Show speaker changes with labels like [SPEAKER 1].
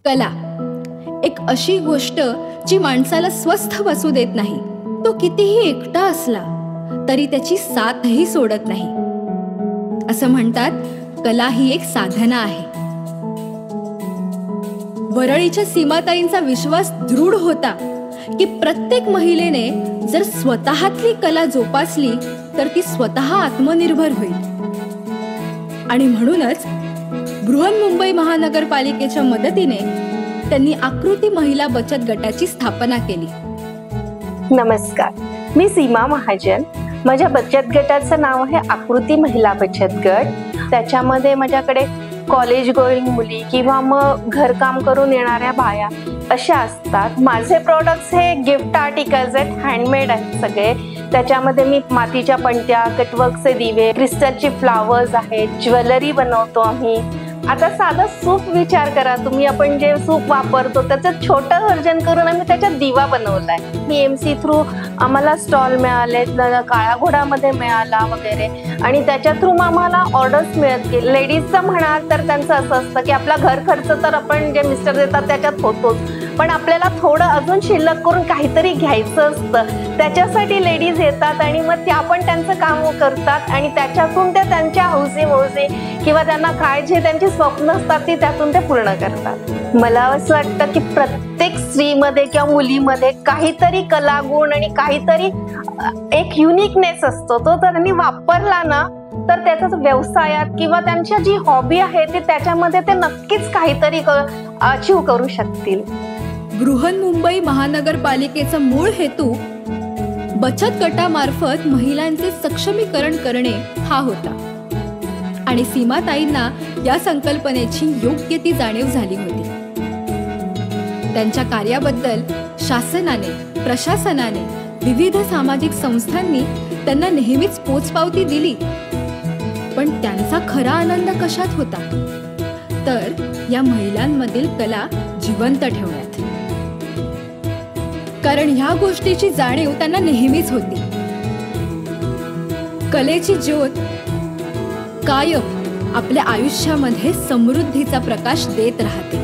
[SPEAKER 1] कला एक अशी गोष्ट जी माणसाला स्वस्थ बसू देत नाही. तो कितीही एकटा असला तरी त्याची साथही सोडत नाही. असं म्हणतात, कला ही एक साधना आहे. वरळीच्या सीमाताईंचा विश्वास दृढ होता की प्रत्येक महिलेने जर स्वतःतली कला जोपासली तर ती स्वतः आत्मनिर्भर होईल. आणि म्हणूनच बृहन्मुंबई महानगरपालिकेच्या मदतीने त्यांनी आकृती महिला बचत गटाची स्थापना केली.
[SPEAKER 2] नमस्कार, मी सीमा महाजन. माझ्या बचत गटाचं नाव आहे आकृती महिला बचत गट. त्याच्यामध्ये माझ्याकडे कॉलेज गोईंग मुली किंवा मग घरकाम करून येणाऱ्या बाया अशा असतात. माझे प्रोडक्ट्स हे गिफ्ट आर्टिकल्स आहेत, हँडमेड आहेत सगळे. त्याच्यामध्ये मी मातीच्या पणत्या, कटवर्कचे दिवे, क्रिस्टलचे फ्लावर्स आहेत, ज्वेलरी बनवतो आम्ही. आता साधा सूप विचार करा तुम्ही, आपण जे सूप वापरतो त्याचं छोटं व्हर्जन करून आम्ही त्याच्यात दिवा बनवलाय. PMC थ्रू आम्हाला स्टॉल मिळाले, काळा घोडामध्ये मिळाला वगैरे, आणि त्याच्या थ्रू आम्हाला ऑर्डर्स मिळत गेले. लेडीजचं म्हणाल तर त्यांचं असं असतं की आपला घर खर्च तर आपण जे मिस्टर देतात त्याच्यात होतोच, पण आपल्याला थोडं अजून शिल्लक करून काहीतरी घ्यायचं असतं. त्याच्यासाठी लेडीज येतात आणि मग त्या पण त्यांचं काम करतात आणि त्याच्यातून ते त्यांच्या हौसे मौजे किंवा त्यांना काय जे त्यांची स्वप्न असतात ती त्यातून ते पूर्ण करतात. मला असं वाटतं की प्रत्येक स्त्रीमध्ये किंवा मुलीमध्ये काहीतरी कलागुण आणि काहीतरी एक युनिकनेस असतो. तो त्यांनी वापरला ना तर त्याचा व्यवसायात किंवा त्यांच्या जी हॉबी आहे ते त्याच्यामध्ये ते नक्कीच काहीतरी अचीव करू शकतील.
[SPEAKER 1] बृहन्मुंबई महानगरपालिकेचा मूळ हेतू बचत गटामार्फत महिलांचे सक्षमीकरण करणे हा होता आणि सीमाताईंना या संकल्पनेची योग्य ती जाणीव झाली होती. त्यांच्या कार्याबद्दल शासनाने, प्रशासनाने, विविध सामाजिक संस्थांनी त्यांना नेहमीच पोचपावती दिली. पण त्यांचा खरा आनंद कशात होता? तर या महिलांमधील कला जिवंत ठेवण्यात. कारण ह्या गोष्टीची जाणीव त्यांना नेहमीच होती. कलेची ज्योत कायम आपल्या आयुष्यामध्ये समृद्धीचा प्रकाश देत राहते.